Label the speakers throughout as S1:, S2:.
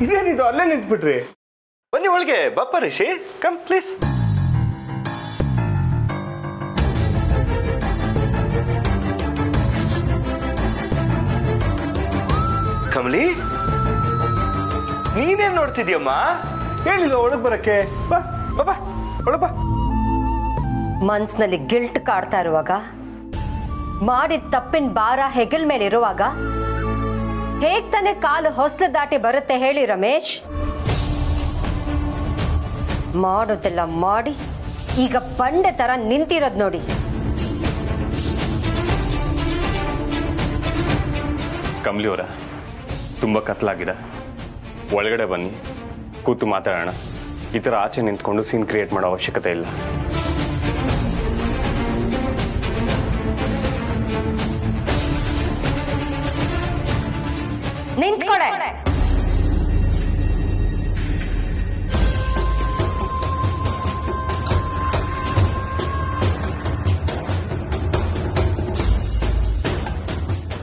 S1: ಇದೇನಿದು ಅಲ್ಲೇ ನಿಂತ್ಬಿಟ್ರಿ?
S2: ಬನ್ನಿ ಒಳಗೆ. ಬಾಪ ರಿಷಿ, ಕಮ್ ಪ್ಲೀಸ್. ಕಮಲಿ, ನೀನೇನ್ ನೋಡ್ತಿದ್ಯಮ್ಮ?
S1: ಹೇಳಿಲ್ಲ ಒಳಗ್ ಬರಕ್ಕೆ. ಬಾ ಬಾಬಾ ಒಳಗ್ ಬಾ.
S3: ಮನ್ಸ್ನಲ್ಲಿ ಗಿಲ್ಟ್ ಕಾಡ್ತಾ ಇರುವಾಗ, ಮಾಡಿದ ತಪ್ಪಿನ ಭಾರ ಹೆಗಲ್ ಮೇಲೆ ಇರುವಾಗ ಹೇಗ್ ತಾನೆ ಕಾಲು ಹೊಸ್ಲು ದಾಟಿ ಬರುತ್ತೆ ಹೇಳಿ ರಮೇಶ್? ಮಾಡೋದೆಲ್ಲ ಮಾಡಿ ಈಗ ಬಂಡೆ ತರ ನಿಂತಿರೋದ್ ನೋಡಿ.
S4: ಕಮಲಿ ಅವರ, ತುಂಬ ಕತ್ಲಾಗಿದೆ, ಒಳಗಡೆ ಬನ್ನಿ, ಕೂತು ಮಾತಾಡೋಣ. ಈ ಥರ ಆಚೆ ನಿಂತ್ಕೊಂಡು ಸೀನ್ ಕ್ರಿಯೇಟ್ ಮಾಡೋ ಅವಶ್ಯಕತೆ ಇಲ್ಲ.
S3: ನಿಂತ್ಕೊಳೆ.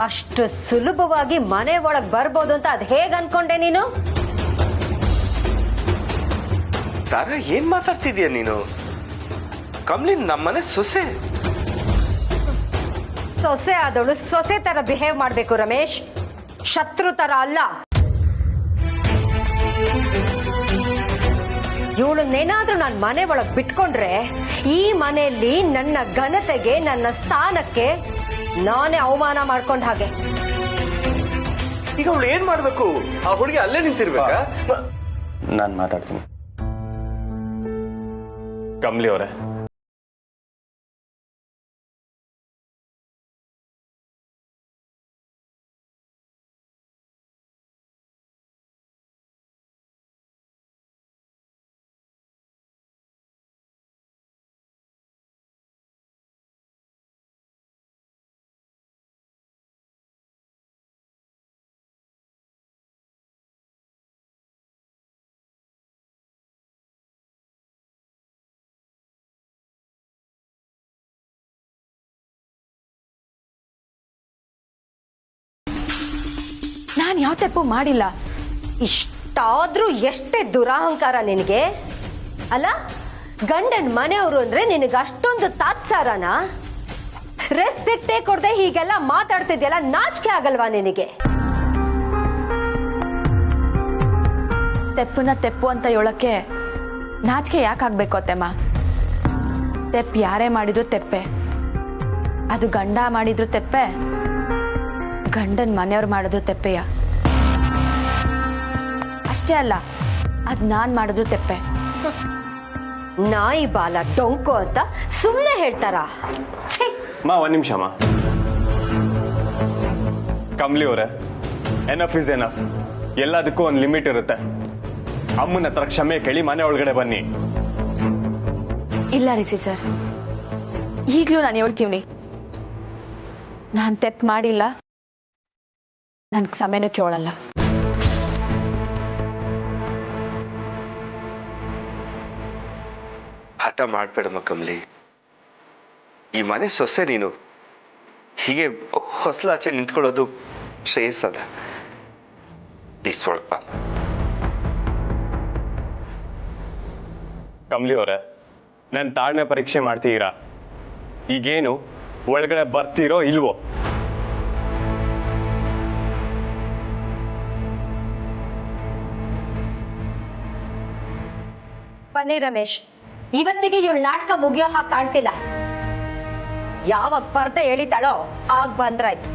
S3: ಅಷ್ಟು ಸುಲಭವಾಗಿ ಮನೆ ಒಳಗ್ ಬರ್ಬೋದು ಅಂತ ಅದ್ ಹೇಗ್ ಅನ್ಕೊಂಡೆ ನೀನು?
S2: ತಾರ, ಏನ್ ಮಾತಾಡ್ತಿದ್ಯಾ ನೀನು? ಕಮಲಿ ನಮ್ಮನೆ ಸೊಸೆ.
S3: ಸೊಸೆ ಆದವಳು ಸೊಸೆ ತರ ಬಿಹೇವ್ ಮಾಡ್ಬೇಕು ರಮೇಶ್, ಶತ್ರು ತರ ಅಲ್ಲ. ಇವಳನ್ನೇನಾದ್ರೂ ನಾನು ಮನೆ ಒಳಗ್ ಬಿಟ್ಕೊಂಡ್ರೆ ಈ ಮನೆಯಲ್ಲಿ ನನ್ನ ಘನತೆಗೆ, ನನ್ನ ಸ್ಥಾನಕ್ಕೆ ನಾನೇ ಅವಮಾನ ಮಾಡ್ಕೊಂಡ ಹಾಗೆ.
S2: ಈಗ ಅವಳು ಏನ್ ಮಾಡ್ಬೇಕು? ಆ ಹುಡುಗಿ ಅಲ್ಲೇ ನಿಂತಿರ್ಬೇಕಾ?
S4: ನಾನು ಮಾತಾಡ್ತೀನಿ. ಕಮಲಿ ಅವರೇ,
S5: ನಾನು ಯಾವ ತಪ್ಪು ಮಾಡಿಲ್ಲ.
S3: ಇಷ್ಟಾದ್ರೂ ಎಷ್ಟೇ ದುರಹಂಕಾರ ನಿನಗೆ ಅಲ್ಲ? ಗಂಡನ್ ಮನೆಯವರು ಅಂದ್ರೆ ನಿನಗೆ ಅಷ್ಟೊಂದು ತಾತ್ಸಾರನ? ರೆಸ್ಪೆಕ್ಟೇ ಕೊಡದೆ ಹೀಗೆಲ್ಲ ಮಾತಾಡ್ತಿದ್ಯಲ್ಲ, ನಾಚಿಕೆ ಆಗಲ್ವಾ ನಿನಗೆ?
S5: ತೆಪ್ಪುನ ತೆಪ್ಪು ಅಂತ ಹೇಳಕ್ಕೆ ನಾಚಿಕೆ ಯಾಕಾಗ್ಬೇಕು ಅತ್ತೆಮ್ಮ? ತೆಪ್ಪು ಯಾರೇ ಮಾಡಿದ್ರು ತೆಪ್ಪೆ, ಅದು ಗಂಡ ಮಾಡಿದ್ರು ತೆಪ್ಪೆ, ಗಂಡನ್ ಮನೆಯವ್ರು ಮಾಡಿದ್ರು ತೆಪ್ಪೆಯ. ಅಷ್ಟೇ ಅಲ್ಲ, ಅದ್ ನಾನ್ ಮಾಡಿದ್ರು ತೆಪ್ಪೆ.
S3: ನಾಯಿ ಬಾಲ ಡೊಂಕು ಅಂತ ಸುಮ್ಮನೆ ಹೇಳ್ತಾರ?
S4: ಒಂದ್ ನಿಮಿಷ ಅಮ್ಮ. ಕಮಲಿ ಅವರೇ, ಎನಫ್ ಇಸ್ ಎನಫ್. ಎಲ್ಲದಕ್ಕೂ ಒಂದು ಲಿಮಿಟ್ ಇರುತ್ತೆ. ಅಮ್ಮನ ಹತ್ರ ಕ್ಷಮೆ ಕೇಳಿ ಮನೆ ಒಳಗಡೆ ಬನ್ನಿ.
S5: ಇಲ್ಲ ರಿಸಿ ಸರ್, ಈಗ್ಲೂ ನಾನು ಹೇಳ್ತೀವಿ, ನಾನ್ ತೆಪ್ಪು ಮಾಡಿಲ್ಲ, ನನ್ ಕ್ಷಮೆನೂ ಕೇಳಲ್ಲ.
S2: ಹಠ ಮಾಡ್ಬೇಡಮ್ಮ ಕಮಲಿ. ಈ ಮನೆ ಸೊಸೆ ನೀನು. ಹೀಗೆ ಹೊಸಲಾಚೆ ನಿಂತ್ಕೊಳ್ಳೋದು ಶ್ರೇಯಸ್ಸಲ್ಲ. ಪ್ಲೀಸ್ ಸ್ವಲ್ಪ.
S4: ಕಮಲಿ ಅವರೇ, ನನ್ನ ತಾಳ್ಮೆ ಪರೀಕ್ಷೆ ಮಾಡ್ತೀರಾ? ಈಗೇನು ಒಳಗಡೆ ಬರ್ತೀರೋ ಇಲ್ವೋ?
S3: ಬನ್ನಿ ರಮೇಶ್, ಇವತ್ತಿಗೆ ಇವಳು ನಾಟಕ ಮುಗಿಯೋ ಹಾಗೆ ಕಾಣ್ತಿಲ್ಲ. ಯಾವಾಗ ಪರ್ದೆ ಎಳಿತಾಳೋ ಆಗ ಬಂದ್ರಾಯ್ತು.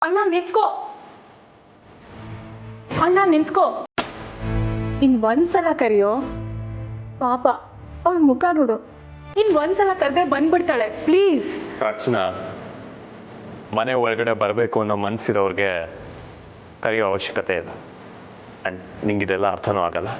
S6: ಅಣ್ಣ ನಿಂತ್ಕೋ, ಅಣ್ಣ ನಿಂತ್ಕೋ. ಒಂದ್ಸಲ ಕರಿಯೋ, ಪಾಪ ಅವಳ ಮುಖ ನೋಡು. ಒಂದ್ಸಲ ಕರೆದ್ರೆ ಬಂದ್ಬಿಡ್ತಾಳೆ, ಪ್ಲೀಸ್.
S4: ರಚನಾ, ಮನೆ ಒಳಗಡೆ ಬರಬೇಕು ಅನ್ನೋ ಮನಸ್ಸಿರೋರಿಗೆ ಕರೆಯೋ ಅವಶ್ಯಕತೆ ಇಲ್ಲ. ಅಂಡ್ ನಿಂಗಿದೆಲ್ಲ ಅರ್ಥನೂ ಆಗಲ್ಲ.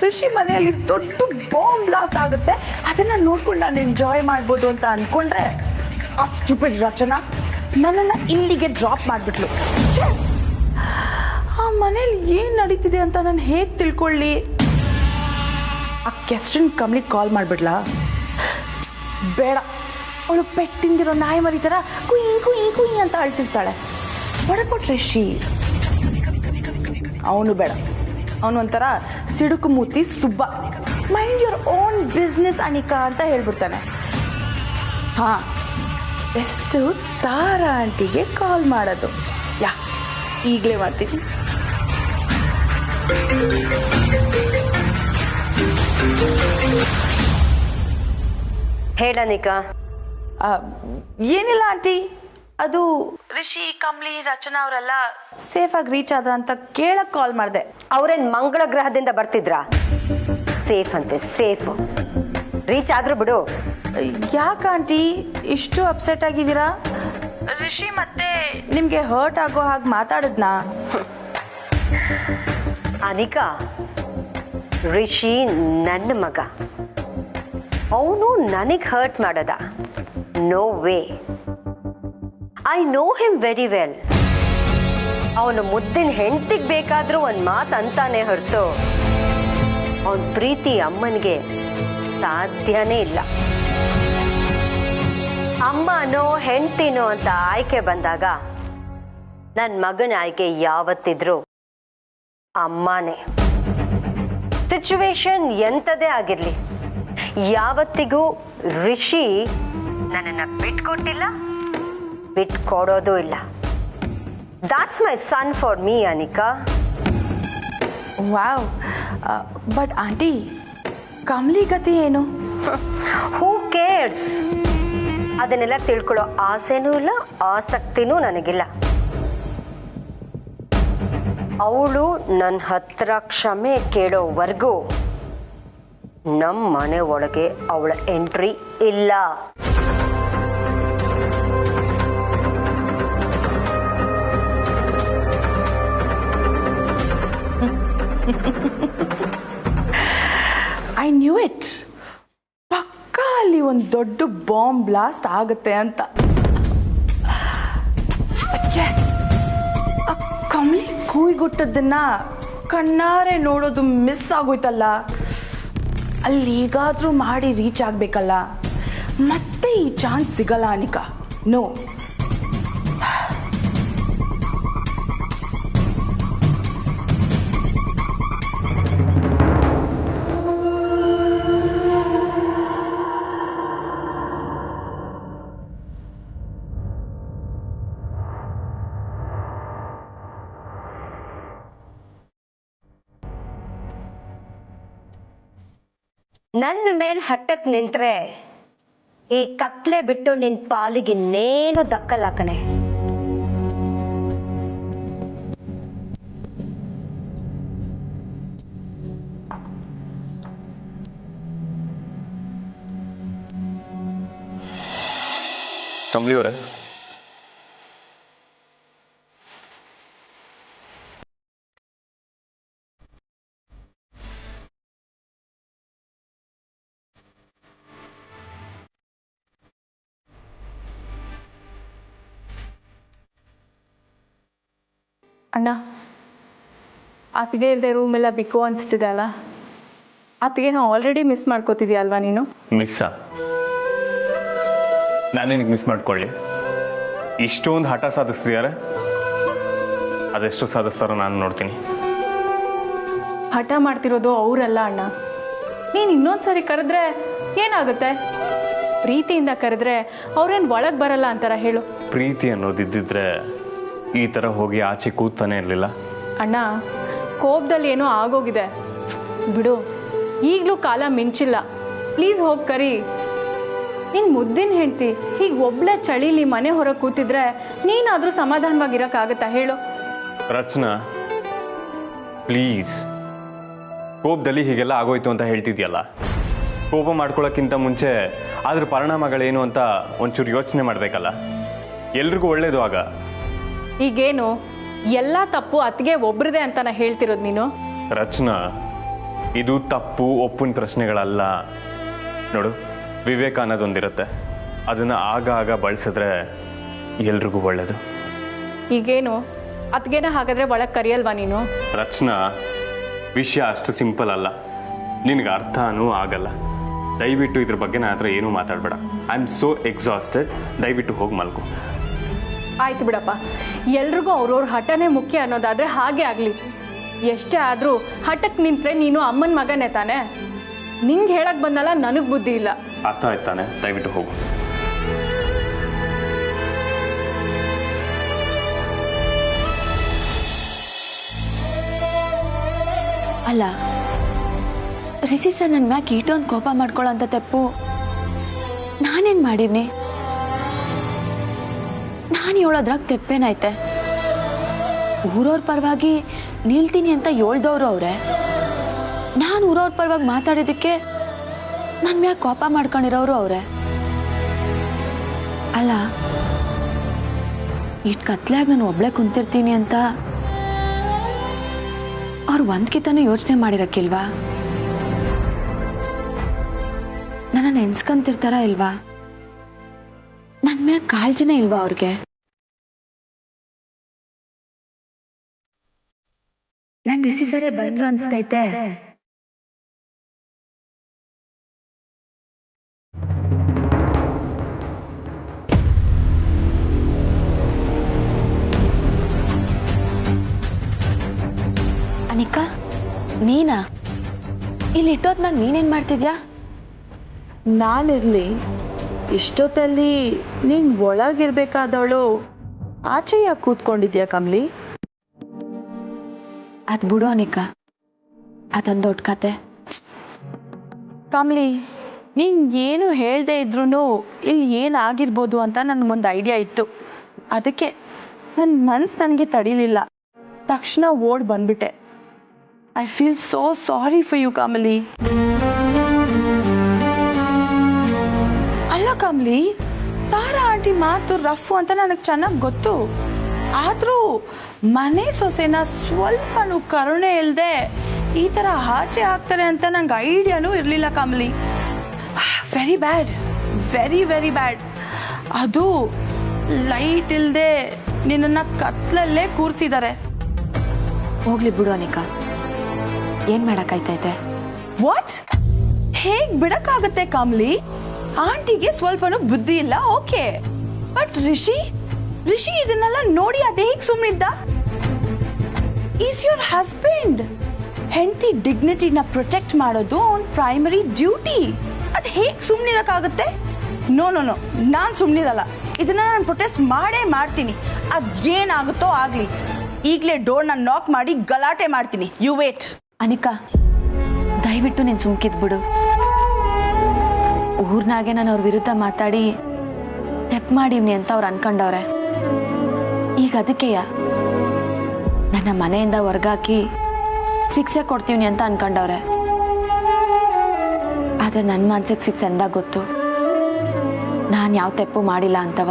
S5: ಋಷಿ ಮನೆಯಲ್ಲಿ ದೊಡ್ಡ ಬಾಂಬ್ ಬ್ಲಾಸ್ಟ್ ಆಗುತ್ತೆ, ಅದನ್ನ ನೋಡ್ಕೊಂಡು ನಾನು ಎಂಜಾಯ್ ಮಾಡ್ಬೋದು ಅಂತ ಅನ್ಕೊಂಡ್ರೆ ಆ ಸ್ಟುಪಿಡ್ ರಚನಾ ನನ್ನನ್ನು ಇಲ್ಲಿಗೆ ಡ್ರಾಪ್ ಮಾಡಿಬಿಟ್ಲು. ಆ ಮನೇಲಿ ಏನು ನಡೀತಿದೆ ಅಂತ ನಾನು ಹೇಗೆ ತಿಳ್ಕೊಳ್ಳಿ? ಆ ಕೆಸ್ಟನ್ ಕಮ್ಲಿಗೆ ಕಾಲ್ ಮಾಡಿಬಿಡ್ಲಾ? ಬೇಡ, ಅವಳು ಪೆಟ್ಟಿಂದಿರೋ ನಾಯಿ ಮರಿ ಥರ ಕುಯ್ ಕುಯ್ ಕುಯ್ ಅಂತ ಅಳ್ತಿರ್ತಾಳೆ. ಬಡಪಟ್ ಋಷಿ ಅವನು ಬೇಡ, ಅವನು ಒಂಥರ ಸಿಡುಕು ಮೂತಿ Subba, mind your own business Anika ಅಂತ ಹೇಳ್ಬಿಡ್ತಾನೆ. ಹಾಂ, ಬೆಸ್ಟು ತಾರಾ ಆಂಟಿಗೆ ಕಾಲ್ ಮಾಡೋದು. ಈಗಲೇ ಮಾಡ್ತೀನಿ.
S3: ಹೇಳನಿಕಾ.
S5: ಏನಿಲ್ಲ ಆಂಟಿ, ಅದು ರಿಷಿ, ಕಮ್ಲಿ, ರಚನಾ ಅವರೆಲ್ಲ ಸೇಫಾಗಿ ರೀಚ್ ಆದ್ರ ಅಂತ ಕೇಳಕ್ ಕಾಲ್ ಮಾಡಿದೆ.
S3: ಅವ್ರೇನ್ ಮಂಗಳ ಗ್ರಹದಿಂದ ಬರ್ತಿದ್ರಾ? ಸೇಫ್ ಅಂತೆ, ಸೇಫ್. ರೀಚ್ ಆದ್ರೂ ಬಿಡು.
S5: ಯಾಕೆ ಆಂಟಿ ಇಷ್ಟು ಅಪ್ಸೆಟ್ ಆಗಿದ್ದೀರಾ? ರಿಷಿ ಮತ್ತೆ ನಿಮ್ಗೆ ಹರ್ಟ್ ಆಗೋ ಹಾಗೆ ಮಾತಾಡಿದ್ನಾ?
S3: ಅನಿಕಾ, ರಿಷಿ ನನ್ನ ಮಗ, ಅವನು ನನಗೆ ಹರ್ಟ್ ಮಾಡದ? No way. I know him very well. ಅವನು ಮುದ್ದಿನ ಹೆಂಡತಿಗೆ ಬೇಕಾದ್ರೂ ಒಂದು ಮಾತು ಅಂತಾನೆ ಹೊರತು ಅವನ ಪ್ರೀತಿ ಅಮ್ಮನಿಗೆ ಸಾಧ್ಯನೇ ಇಲ್ಲ. ಅಮ್ಮನೋ ಹೆಂಡತಿನೋ ಅಂತ ಆಯ್ಕೆ ಬಂದಾಗ ನನ್ನ ಮಗನ ಆಯ್ಕೆ ಯಾವತ್ತಿದ್ರು ಅಮ್ಮನೇ. ಸಿಚುವೇಶನ್ ಎಂಥದೇ ಆಗಿರ್ಲಿ, ಯಾವತ್ತಿಗೂ ರಿಷಿ ನನ್ನನ್ನು ಬಿಟ್ಕೊಟ್ಟಿಲ್ಲ, ಬಿಟ್ಕೊಡೋದು ಇಲ್ಲ. That's my son for me, Anika.
S5: Wow. But aunty, Kamli ಗತಿ ಏನು?
S3: Who cares? ಅದನ್ನೆಲ್ಲ ತಿಳ್ಕೊಳ್ಳೋ ಆಸೆನೂ ಇಲ್ಲ, ಆಸಕ್ತಿನೂ ನನಗಿಲ್ಲ. ಅವಳು ನನ್ನ ಹತ್ರ ಕ್ಷಮೆ ಕೇಳೋವರೆಗೂ ನಮ್ಮ ಮನೆ ಒಳಗೆ ಅವಳ ಎಂಟ್ರಿ ಇಲ್ಲ.
S5: I knew it. ಪಕ್ಕಾ ಅಲ್ಲಿ ಒಂದು ದೊಡ್ಡ ಬಾಂಬ್ ಬ್ಲಾಸ್ಟ್ ಆಗುತ್ತೆ ಅಂತ. ಆ ಕಮ್ಲಿ ಕೂಯ್ಗುಟ್ಟದನ್ನ ಕಣ್ಣಾರೆ ನೋಡೋದು ಮಿಸ್ ಆಗೋಯ್ತಲ್ಲ. ಅಲ್ಲಿ ಈಗಾದ್ರೂ ಮಾಡಿ ರೀಚ್ ಆಗ್ಬೇಕಲ್ಲ. ಮತ್ತೆ ಈ ಚಾನ್ಸ್ ಸಿಗಲ್ಲ ಅನಿಕಾ. ನೋ.
S3: ನನ್ನ ಮೇಲೆ ಹಟ್ಟಕ್ ನಿಂತ್ರೆ ಈ ಕತ್ಲೆ ಬಿಟ್ಟು ನಿನ್ ಪಾಲಿಗೆ ಇನ್ನೇನು ದಕ್ಕಲ್ಲ ಕಣೆ.
S4: ಕಮ್ಲಿಯವರೇ,
S6: ಅಣ್ಣ, ಆತಿಗೆ ಇಲ್ಲದೆ ರೂಮೆಲ್ಲ ಬಿಕ್ಕೋ ಅನಿಸ್ತಿದೆ ಅಲ್ಲ? ಆತಿಗೆ ನಾವು ಆಲ್ರೆಡಿ ಮಿಸ್ ಮಾಡ್ಕೋತಿದ್ಯಾ ಅಲ್ವಾ ನೀನು?
S4: ಮಿಸ್ಸಾ? ನಾನೇನಿಗೆ ಮಿಸ್ ಮಾಡ್ಕೊಳ್ಳಿ? ಇಷ್ಟೊಂದು ಹಠ ಸಾಧಿಸ್ತಿದ್ದಾರೆ, ಅದೆಷ್ಟು ಸಾಧಿಸ್ತಾರೋ ನಾನು ನೋಡ್ತೀನಿ.
S6: ಹಠ ಮಾಡ್ತಿರೋದು ಅವರಲ್ಲ ಅಣ್ಣ. ನೀನು ಇನ್ನೊಂದ್ಸರಿ ಕರೆದ್ರೆ ಏನಾಗುತ್ತೆ? ಪ್ರೀತಿಯಿಂದ ಕರೆದ್ರೆ ಅವ್ರೇನು ಒಳಗೆ ಬರಲ್ಲ ಅಂತಾರ ಹೇಳು?
S4: ಪ್ರೀತಿ ಅನ್ನೋದಿದ್ದಿದ್ರೆ ಈ ಥರ ಹೋಗಿ ಆಚೆ ಕೂತಾನೆ ಇರಲಿಲ್ಲ.
S6: ಅಣ್ಣ, ಕೋಪದಲ್ಲಿ ಏನೋ ಆಗೋಗಿದೆ ಬಿಡು. ಈಗಲೂ ಕಾಲ ಮಿಂಚಿಲ್ಲ. ಪ್ಲೀಸ್ ಹೋಗಿ ಕರಿ. ನಿನ್ನ ಮುದ್ದಿನ ಹೆಂಡ್ತಿ ಹೀಗೆ ಒಬ್ಳೆ ಚಳಿಲಿ ಮನೆ ಹೊರಗೆ ಕೂತಿದ್ರೆ ನೀನಾದರೂ ಸಮಾಧಾನವಾಗಿರೋಕ್ಕಾಗತ್ತಾ ಹೇಳು?
S4: ರಚನಾ, ಪ್ಲೀಸ್. ಕೋಪದಲ್ಲಿ ಹೀಗೆಲ್ಲ ಆಗೋಯ್ತು ಅಂತ ಹೇಳ್ತಿದ್ಯಲ್ಲ, ಕೋಪ ಮಾಡ್ಕೊಳ್ಳೋಕ್ಕಿಂತ ಮುಂಚೆ ಅದ್ರ ಪರಿಣಾಮಗಳೇನು ಅಂತ ಒಂಚೂರು ಯೋಚನೆ ಮಾಡಬೇಕಲ್ಲ. ಎಲ್ರಿಗೂ ಒಳ್ಳೇದು ಆಗ.
S6: ಈಗೇನು ಎಲ್ಲ ತಪ್ಪು ಅತ್ತಿಗೆ ಒಬ್ರದೇ ಅಂತ ನಾ ಹೇಳ್ತಿರೋದು ನೀನು?
S4: ರಚನಾ, ಇದು ತಪ್ಪು ಒಪ್ಪಿನ ಪ್ರಶ್ನೆಗಳಲ್ಲ. ನೋಡು, ವಿವೇಕ ಅನ್ನೋದೊಂದಿರುತ್ತೆ, ಅದನ್ನು ಆಗ ಬಳಸಿದ್ರೆ ಎಲ್ರಿಗೂ ಒಳ್ಳೇದು.
S6: ಈಗೇನು ಅದ್ಗೇನ ಹಾಗಾದ್ರೆ ಒಳಗೆ ಕರಿಯಲ್ವಾ ನೀನು?
S4: ರಚನಾ, ವಿಷಯ ಅಷ್ಟು ಸಿಂಪಲ್ ಅಲ್ಲ, ನಿನಗೆ ಅರ್ಥನೂ ಆಗಲ್ಲ. ದಯವಿಟ್ಟು ಇದ್ರ ಬಗ್ಗೆ ನನ್ನ ಹತ್ರ ಏನೂ ಮಾತಾಡಬೇಡ. I am so exhausted. ದಯವಿಟ್ಟು ಹೋಗಿ ಮಲ್ಕೊ.
S6: ಆಯ್ತು ಬಿಡಪ್ಪ, ಎಲ್ರಿಗೂ ಅವ್ರವ್ರ ಹಠನೇ ಮುಖ್ಯ ಅನ್ನೋದಾದ್ರೆ ಹಾಗೆ ಆಗಲಿ. ಎಷ್ಟೇ ಆದರೂ ಹಠಕ್ಕೆ ನಿಂತ್ರೆ ನೀನು ಅಮ್ಮನ ಮಗನೇ ತಾನೆ. ನಿಂಗೆ ಹೇಳಕ್ ಬಂದಲ್ಲ, ನನಗೆ ಬುದ್ಧಿ ಇಲ್ಲ.
S4: ಅರ್ಥ ಆಯ್ತಾನೆ? ದಯವಿಟ್ಟು ಹೋಗು.
S5: ಅಲ್ಲ, ರಿಷಿ ಸರ್ ನನ್ನ ಮ್ಯಾಕ್ ಇಷ್ಟೊಂದು ಕೋಪ ಮಾಡ್ಕೊಳ್ಳೋಂಥ ತಪ್ಪು ನಾನೇನು ಮಾಡೀನಿ? ನಾನು ಹೇಳೋದ್ರಾಗ ತೆಪ್ಪೇನೈತೆ? ಊರವ್ರ ಪರವಾಗಿ ನಿಲ್ತೀನಿ ಅಂತ ಹೇಳ್ದವ್ರು ಅವರೇ. ನಾನು ಊರವ್ರ ಪರವಾಗಿ ಮಾತಾಡಿದ್ದಕ್ಕೆ ನನ್ನ ಮ್ಯಾಗ ಕೋಪ ಮಾಡ್ಕೊಂಡಿರೋರು ಅವರೇ. ಅಲ್ಲ, ಇಷ್ಟು ಕತ್ಲಾಗ ನಾನು ಒಬ್ಳೆ ಕುಂತಿರ್ತೀನಿ ಅಂತ ಅವ್ರು ಒಂದ್ಕಿತನೂ ಯೋಚನೆ ಮಾಡಿರಕ್ಕಿಲ್ವಾ? ನನ್ನ ನೆನ್ಸ್ಕೊಂತಿರ್ತಾರ ಇಲ್ವಾ? ನನ್ನ ಮ್ಯಾಗ ಕಾಳಜಿನೇ ಇಲ್ವಾ ಅವ್ರಿಗೆ? ನನ್ ರಿಷಿ ಸರೇ ಬಂದ್ರು ಅನ್ಸ್ತೈತೆ. ಅನಿಕಾ, ನೀನಾ? ಇಲ್ಲಿ ಇಟ್ಟೋತ್ನಾಗ ನೀನೇನ್ ಮಾಡ್ತಿದ್ಯಾ?
S7: ನಾನಿರ್ಲಿ, ಇಷ್ಟೊತ್ತಲ್ಲಿ ನೀನ್ ಒಳಗಿರ್ಬೇಕಾದವಳು ಆಚೆ ಯಾಕೆ ಕೂತ್ಕೊಂಡಿದ್ಯಾ ಕಮ್ಲಿ?
S5: ಅದ್ ಬಿಡು ಅನಿಕಾ, ಅದೊಂದು ದೊಡ್ಡ ಕತೆ.
S7: ಕಮ್ಲಿ, ನೀನ್ ಏನು ಹೇಳ್ದೆ ಇದ್ರೂ ಇಲ್ಲಿ ಏನಾಗಿರ್ಬೋದು ಅಂತ ನನಗೊಂದು ಐಡಿಯಾ ಇತ್ತು. ಅದಕ್ಕೆ ನನ್ನ ಮನ್ಸು ನನಗೆ ತಡಿಲಿಲ್ಲ, ತಕ್ಷಣ ಓಡ್ ಬಂದ್ಬಿಟ್ಟೆ. I feel so sorry for you Kamali. ಅಲ್ಲ ಕಮ್ಲಿ, ತಾರಾ ಆಂಟಿ ಮಾತು ರಫ್ ಅಂತ ನನಗೆ ಚೆನ್ನಾಗಿ ಗೊತ್ತು. ಆದರೂ ಮನೆ ಸೊಸೆನ ಸ್ವಲ್ಪನೂ ಕರುಣೆ ಇಲ್ಲದೆ ಈ ಥರ ಆಚೆ ಹಾಕ್ತಾರೆ ಅಂತ ನಂಗೆ ಐಡಿಯಾನೂ ಇರಲಿಲ್ಲ Kamli. Very bad, very very bad. ಅದು ಲೈಟ್ ಇಲ್ಲದೆ ನಿನ್ನನ್ನು ಕತ್ಲಲ್ಲೇ ಕೂರಿಸಿದ್ದಾರೆ.
S5: ಹೋಗ್ಲಿ ಬಿಡು ಅನಿಕಾ, ಏನ್ ಮಾಡಕ್ಕಾಯ್ತೈತೆ?
S7: ವಾಟ್? ಹೇಗ್ ಬಿಡಕ್ಕಾಗತ್ತೆ ಕಮ್ಲಿ? ಆಂಟಿಗೆ ಸ್ವಲ್ಪನೂ ಬುದ್ಧಿ ಇಲ್ಲ, ಓಕೆ. ಬಟ್ ರಿಷಿ ಇದನ್ನೆಲ್ಲ ನೋಡಿ ಅದೇ ಹೇಗ್ ಸುಮ್ಮನಿದ್ದ? Is your husband. ಹೆಂಡತಿ ಡಿಗ್ನಿಟಿನ ಪ್ರೊಟೆಕ್ಟ್ ಮಾಡೋದು ಅವನ್ ಪ್ರೈಮರಿ ಡ್ಯೂಟಿ. ಅದ್ ಹೇಗ್ ಸುಮ್ಮನಿರಕ್ಕಾಗತ್ತೆ? ನೋ, ನಾನ್ ಸುಮ್ಮನಿರಲ್ಲ. ಇದನ್ನ ನಾನು ಪ್ರೊಟೆಸ್ಟ್ ಮಾಡೇ ಮಾಡ್ತೀನಿ. ಅದೇನಾಗುತ್ತೋ ಆಗ್ಲಿ. ಈಗಲೇ ಡೋರ್ನ ನಾಕ್ ಮಾಡಿ ಗಲಾಟೆ ಮಾಡ್ತೀನಿ. You wait.
S5: ಅನಿಕಾ, ದಯವಿಟ್ಟು ನೀನು ಸುಮ್ಕಿದ್ ಬಿಡು. ಊರ್ನಾಗೆ ನಾನು ಅವ್ರ ವಿರುದ್ಧ ಮಾತಾಡಿ ತೆಪ್ ಮಾಡಿವ್ನಿ ಅಂತ ಅವ್ರು ಅನ್ಕೊಂಡವ್ರೆ. ಈಗ ಅದಕ್ಕೆಯ ನನ್ನ ಮನೆಯಿಂದ ಹೊರ್ಗಾಕಿ ಶಿಕ್ಷೆ ಕೊಡ್ತೀವ್ನಿ ಅಂತ ಅನ್ಕೊಂಡವ್ರೆ. ಆದ್ರೆ ನನ್ನ ಮನ್ಸಿಗೆ ಶಿಕ್ಷೆ ಎಂದಾಗ ಗೊತ್ತು ನಾನು ಯಾವ ತೆಪ್ಪು ಮಾಡಿಲ್ಲ ಅಂತವ.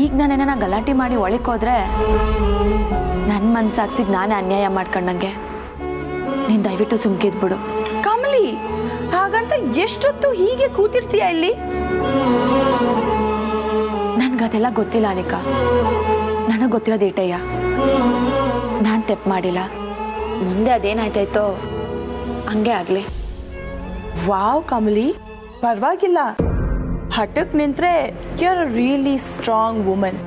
S5: ಈಗ ನಾನೇನ ಗಲಾಟೆ ಮಾಡಿ ಒಳಕೋದ್ರೆ ನನ್ನ ಮನ್ಸಾಗ್ಸಿಗೆ ನಾನೇ ಅನ್ಯಾಯ ಮಾಡ್ಕೊಂಡಂಗೆ. ನೀನ್ ದಯವಿಟ್ಟು ಸುಮ್ಕಿದ್ ಬಿಡು.
S7: ಕಮಲಿ, ಹಾಗಂತ ಎಷ್ಟೊತ್ತು ಹೀಗೆ ಕೂತಿರ್ತೀಯ ಇಲ್ಲಿ?
S5: ನನ್ಗದೆಲ್ಲ ಗೊತ್ತಿಲ್ಲ ಅನಿಕಾ, ನನಗೆ ಗೊತ್ತಿರೋದು ಈಟಯ್ಯ. ನಾನು ತೆಪ್ಪು ಮಾಡಿಲ್ಲ. ಮುಂದೆ ಅದೇನಾಯ್ತಾಯ್ತೋ ಹಂಗೆ ಆಗ್ಲಿ.
S7: ವಾವ್ ಕಮಲಿ, ಪರವಾಗಿಲ್ಲ. ಹಠಕ್ ನಿಂತ್ರೆ you are a really strong woman.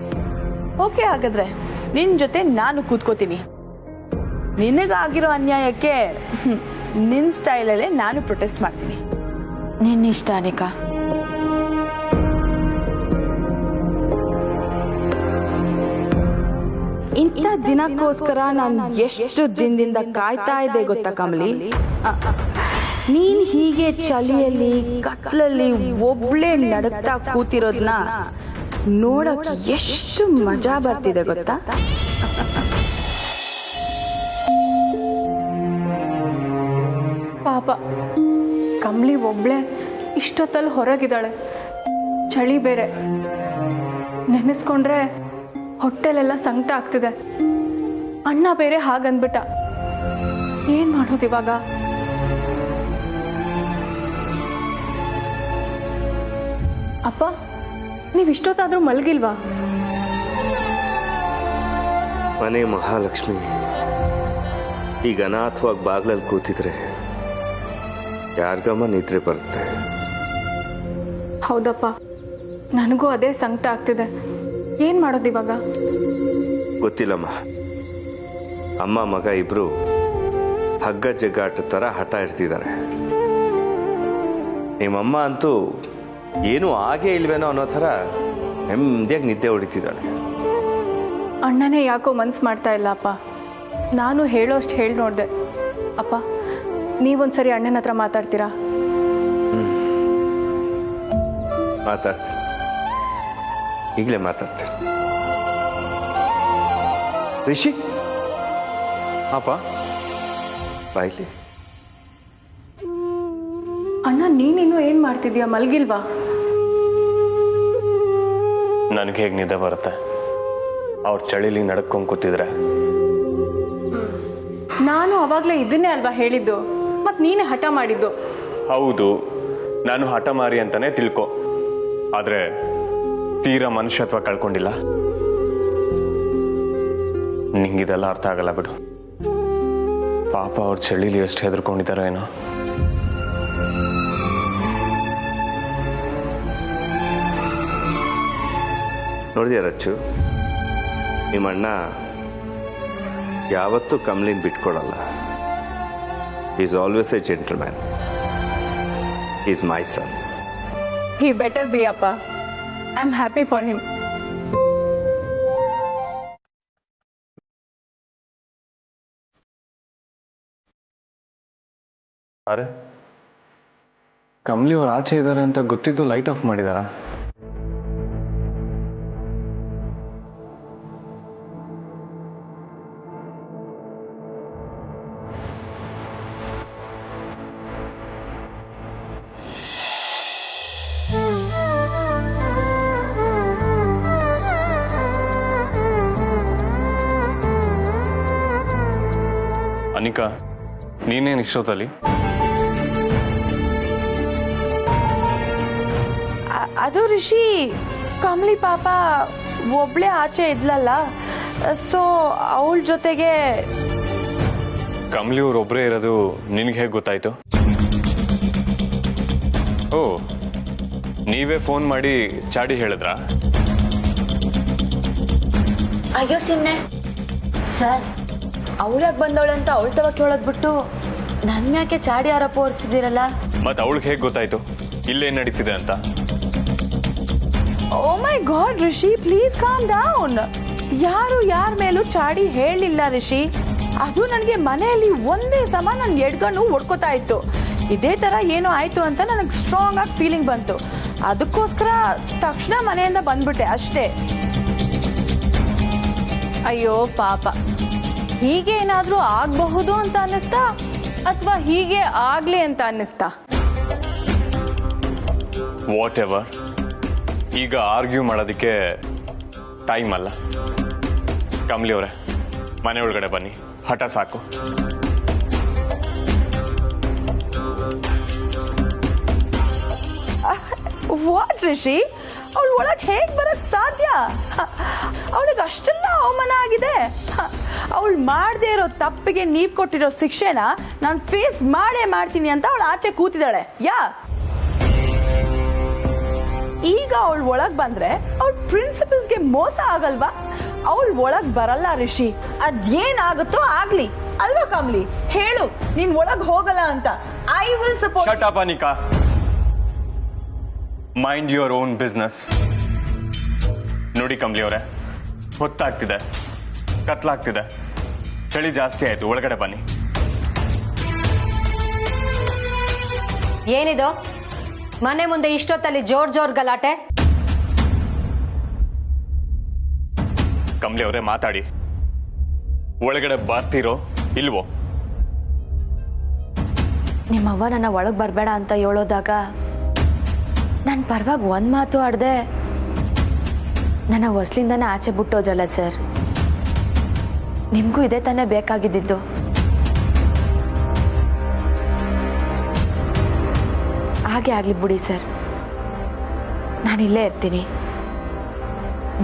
S7: Okay, ಹಾಗಾದ್ರೆ ನಿನ್ ಜೊತೆ ನಾನು ಕೂತ್ಕೋತೀನಿ. ನಿನಗಾಗಿರೋ ಅನ್ಯಾಯಕ್ಕೆ ನಿನ್ ಸ್ಟೈಲಲ್ಲೇ ನಾನು ಪ್ರೊಟೆಸ್ಟ್ ಮಾಡ್ತೀನಿ.
S5: ನಿನ್ನಿಷ್ಟ ಅನಿಕಾ.
S7: ಇಂಥ ದಿನಕ್ಕೋಸ್ಕರ ನಾನು ಎಷ್ಟು ದಿನದಿಂದ ಕಾಯ್ತಾ ಇದ್ದೆ ಗೊತ್ತಾ ಕಮಲಿ? ನೀನ್ ಹೀಗೆ ಚಳಿಯಲ್ಲಿ ಕತ್ಲಲ್ಲಿ ಒಬ್ಳೆ ನಡುಕ್ತಾ ಕೂತಿರೋದನ್ನ ನೋಡಕ್ ಎಷ್ಟು ಮಜಾ ಬರ್ತಿದೆ ಗೊತ್ತಾ?
S6: ಪಾಪ ಕಮ್ಲಿ ಒಬ್ಳೆ ಇಷ್ಟೊತ್ತಲ್ಲಿ ಹೊರಗಿದ್ದಾಳೆ. ಚಳಿ ಬೇರೆ. ನೆನೆಸ್ಕೊಂಡ್ರೆ ಹೊಟ್ಟೆಲೆಲ್ಲ ಸಂಕಟ ಆಗ್ತಿದೆ. ಅಣ್ಣ ಬೇರೆ ಹಾಗಂದ್ಬಿಟ್ಟ. ಏನ್ ಮಾಡೋದು ಇವಾಗ? ಅಪ್ಪ ನೀವು ಇಷ್ಟೊತ್ತಾದರೂ ಮಲಗಿಲ್ವಾ?
S2: ಮನೆ ಮಹಾಲಕ್ಷ್ಮಿ ಈಗ ಅನಾಥವಾಗಿ ಬಾಗ್ಲಲ್ಲಿ ಕೂತಿದ್ರೆ ಯಾರಿಗಮ್ಮ ನಿದ್ರೆ ಬರುತ್ತೆ?
S6: ಹೌದಪ್ಪ, ನನಗೂ ಅದೇ ಸಂಕಟ ಆಗ್ತಿದೆ. ಏನು ಮಾಡೋದು ಇವಾಗ?
S2: ಗೊತ್ತಿಲ್ಲಮ್ಮ. ಅಮ್ಮ ಮಗ ಇಬ್ರು ಹಗ್ಗ ಜಗ್ಗಾಟ ಥರ ಹಠ ಇಡ್ತಿದ್ದಾರೆ. ನಿಮ್ಮಮ್ಮ ಅಂತೂ ಏನೂ ಆಗೇ ಇಲ್ವೇನೋ ಅನ್ನೋ ಥರ ನೆಮ್ಮದಿಯಾಗಿ ನಿದ್ದೆ ಹೊಡಿತಿದ್ದಾಳೆ.
S6: ಅಣ್ಣನೇ ಯಾಕೋ ಮನ್ಸು ಮಾಡ್ತಾ ಇಲ್ಲ ಅಪ್ಪ. ನಾನು ಹೇಳೋಷ್ಟು ಹೇಳಿ ನೋಡಿದೆ. ಅಪ್ಪ, ನೀವೊಂದ್ಸರಿ ಅಣ್ಣನ ಹತ್ರ ಮಾತಾಡ್ತೀರಾ?
S2: ಮಾತಾಡ್ತೀನಿ, ಈಗಲೇ ಮಾತಾಡ್ತೀನಿ. ರಿಷಿ
S4: ಅಪ್ಪ,
S2: ಬಾಯ್ಲಿ.
S6: ಅಣ್ಣ, ನೀನಿನ್ನೂ ಏನು ಮಾಡ್ತಿದ್ಯಾ? ಮಲಗಿಲ್ವಾ?
S4: ನನಗೆ ಹೇಗೆ ನಿದ್ದೆ ಬರುತ್ತೆ? ಅವ್ರ ಚಳಿಲಿ ನಡ್ಕೊಂಡು ಕೂತಿದ್ರೆ.
S6: ನಾನು ಅವಾಗಲೇ ಇದನ್ನೇ ಅಲ್ವಾ ಹೇಳಿದ್ದು, ಮತ್ತು ನೀನೇ ಹಠ ಮಾಡಿದ್ದು.
S4: ಹೌದು, ನಾನು ಹಠ ಮಾರಿ ಅಂತಾನೆ ತಿಳ್ಕೊ. ಆದರೆ ತೀರಾ ಮನುಷ್ಯತ್ವ ಕಳ್ಕೊಂಡಿಲ್ಲ. ನಿಂಗಿದೆಲ್ಲ ಅರ್ಥ ಆಗಲ್ಲ ಬಿಡು. ಪಾಪ ಅವ್ರ ಚಳಿಲಿ ಎಷ್ಟು ಹೆದರ್ಕೊಂಡಿದ್ದಾರೋ ಏನೋ.
S2: ನೋಡಿದ್ಯಾ ರಚ್ಚು, ನಿಮ್ಮ ಅಣ್ಣ ಯಾವತ್ತೂ ಕಮ್ಲಿನ ಬಿಟ್ಕೊಡಲ್ಲ. Is always a gentleman. Is my son.
S6: He better be ಅಪ್ಪ. I am happy for him.
S4: ಅರೆ, ಕಮಲಿ ಅವ್ರು ಆಚೆ ಇದ್ದಾರೆ ಅಂತ ಗೊತ್ತಿದ್ದು ಲೈಟ್ ಆಫ್ ಮಾಡಿದಾರಾ? ಅನಿಕಾ, ನೀನೇನು ಇಷ್ಟೊತ್ತಲ್ಲಿ?
S7: ಅದು ರಿಷಿ, ಕಮಲಿ ಪಾಪ ಒಬ್ಳೆ ಆಚೆ ಇದ್ಲಲ್ಲ, ಸೊ ಅವಳ ಜೊತೆಗೆ.
S4: ಕಮಲಿ ಅವ್ರು ಒಬ್ಬರೇ ಇರೋದು ನಿನಗೆ ಹೇಗೆ ಗೊತ್ತಾಯ್ತು? ಓ, ನೀವೇ ಫೋನ್ ಮಾಡಿ ಚಾಡಿ ಹೇಳಿದ್ರಾ?
S5: ಅಯ್ಯೋ ಸಿನ್ನೆ ಸರ್, ಅವಳಾಗ ಬಂದವಳಂತ ಅವಳ ತವ ಕೇಳೋದ್ ಬಿಟ್ಟು ನನ್ನ ಯಾಕೆ ಚಾಡಿ ಆರೋಪ ಹೊರಿಸಿದಿರಲ್ಲ?
S4: ಮತ್ತೆ ಅವಳಿಗೆ ಹೇಗೆ ಗೊತ್ತಾಯ್ತು ಇಲ್ಲೇನು ನಡೀತಿದೆ ಅಂತ?
S7: Oh my God Rishi, please calm down. ಯಾರು ಯಾರ ಮೇಲೂ ಚಾಡಿ ಹೇಳಿಲ್ಲ ರಿಷಿ. ಅದು ನನಗೆ ಮನೆಯಲ್ಲಿ ಒಂದೇ ಸಮ ನನ್ನ ಎಡ್ಗಣ್ಣು ಹೊಡ್ಕೋತಾ ಇತ್ತು. ಇದೇ ತರ ಏನೋ ಆಯ್ತು ಅಂತ ನನಗೆ ಸ್ಟ್ರಾಂಗ್ ಆಗಿ ಫೀಲಿಂಗ್ ಬಂತು. ಅದಕ್ಕೋಸ್ಕರ ತಕ್ಷಣ ಮನೆಯಿಂದ ಬಂದ್ಬಿಟ್ಟೆ ಅಷ್ಟೇ.
S6: ಅಯ್ಯೋ ಪಾಪ, ಹೀಗೆ ಏನಾದರೂ ಆಗಬಹುದು ಅಂತ ಅನ್ನಿಸ್ತಾ ಅಥವಾ ಹೀಗೆ ಆಗ್ಲಿ ಅಂತ ಅನ್ನಿಸ್ತಾ?
S4: ವಾಟ್ ಎವರ್, ಈಗ ಆರ್ಗ್ಯೂ ಮಾಡೋದಕ್ಕೆ ಟೈಮ್ ಅಲ್ಲ. ಕಮಲಿ ಅವರೇ, ಮನೆ ಒಳಗಡೆ ಬನ್ನಿ, ಹಠ ಸಾಕು.
S7: ವಾಟ್ ರಿಷಿ, ಅವಳು ಒಳಗೆ ಹೇಗೆ ಬರಕ್ ಸಾಧ್ಯ? ಅವಳಿಗೆ ಅಷ್ಟೆಲ್ಲ ಅವಮಾನ ಆಗಿದೆ. ಅವಳು ಮಾಡದೇ ಇರೋ ತಪ್ಪಿಗೆ ನೀವು ಕೊಟ್ಟಿರೋ ಶಿಕ್ಷೆನ ನಾನು ಫೇಸ್ ಮಾಡೇ ಮಾಡ್ತೀನಿ ಅಂತ ಅವಳು ಆಚೆ ಕೂತಿದ್ದಾಳೆ. ಈಗ ಅವಳು ಒಳಗ್ ಬಂದ್ರೆ ಅವಳ ಪ್ರಿನ್ಸಿಪಲ್ಸ್ಗೆ ಮೋಸ ಆಗಲ್ವಾ? ಅವಳು ಒಳಗ್ ಬರಲ್ಲ ರಿಷಿ. ಅದೇನಾಗುತ್ತೋ ಆಗ್ಲಿ ಅಲ್ವಾ ಕಮಲಿ? ಹೇಳು, ನೀನ್ ಒಳಗ್ ಹೋಗಲ್ಲ ಅಂತ. I will support.
S4: Shut up Anika, mind your own business. ನೋಡಿ ಕಮಲಿ ಅವರೇ, ಹೊತ್ತಾಗ್ತಿದೆ, ಕತ್ಲಾಗ್ತಿದೆ, ಚಳಿ ಜಾಸ್ತಿ ಆಯ್ತು, ಒಳಗಡೆ ಬನ್ನಿ.
S3: ಏನಿದು ಮನೆ ಮುಂದೆ ಇಷ್ಟೊತ್ತಲ್ಲಿ ಜೋರ್ ಗಲಾಟೆ?
S4: ಕಮಲಿ ಅವರೇ ಮಾತಾಡಿ, ಒಳಗಡೆ ಬರ್ತೀರೋ ಇಲ್ವೋ?
S5: ನಿಮ್ಮವ್ವ ನನ್ನ ಒಳಗೆ ಬರಬೇಡ ಅಂತ ಹೇಳೋದಾಗ ನಾನು ಪರವಾಗಿ ಒಂದು ಮಾತು ಆಡದೆ ನನ್ನ ಹೊಸ್ಲಿಂದನೇ ಆಚೆ ಬಿಟ್ಟೋಜಲ್ಲ ಸರ್. ನಿಮಗೂ ಇದೇ ತಾನೇ ಬೇಕಾಗಿದ್ದಿದ್ದು. ಹಾಗೆ ಆಗಲಿ ಬಿಡಿ ಸರ್. ನಾನಿಲ್ಲೇ ಇರ್ತೀನಿ,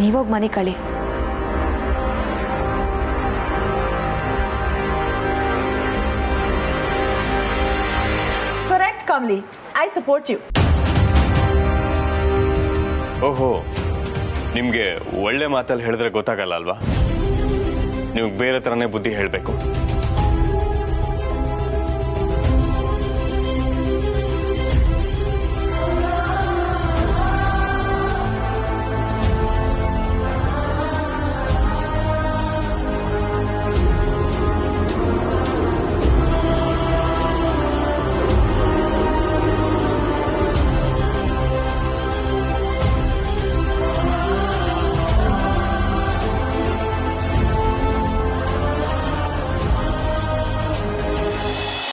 S5: ನೀವೋಗಿ ಮನೆ ಕಳಿ.
S7: Correct Kamali, I support you.
S4: ಓಹೋ, ನಿಮಗೆ ಒಳ್ಳೆ ಮಾತಲ್ಲಿ ಹೇಳಿದ್ರೆ ಗೊತ್ತಾಗಲ್ಲ ಅಲ್ವಾ? ನೀವು ಬೇರೆ ಥರನೇ ಬುದ್ಧಿ ಹೇಳಬೇಕು.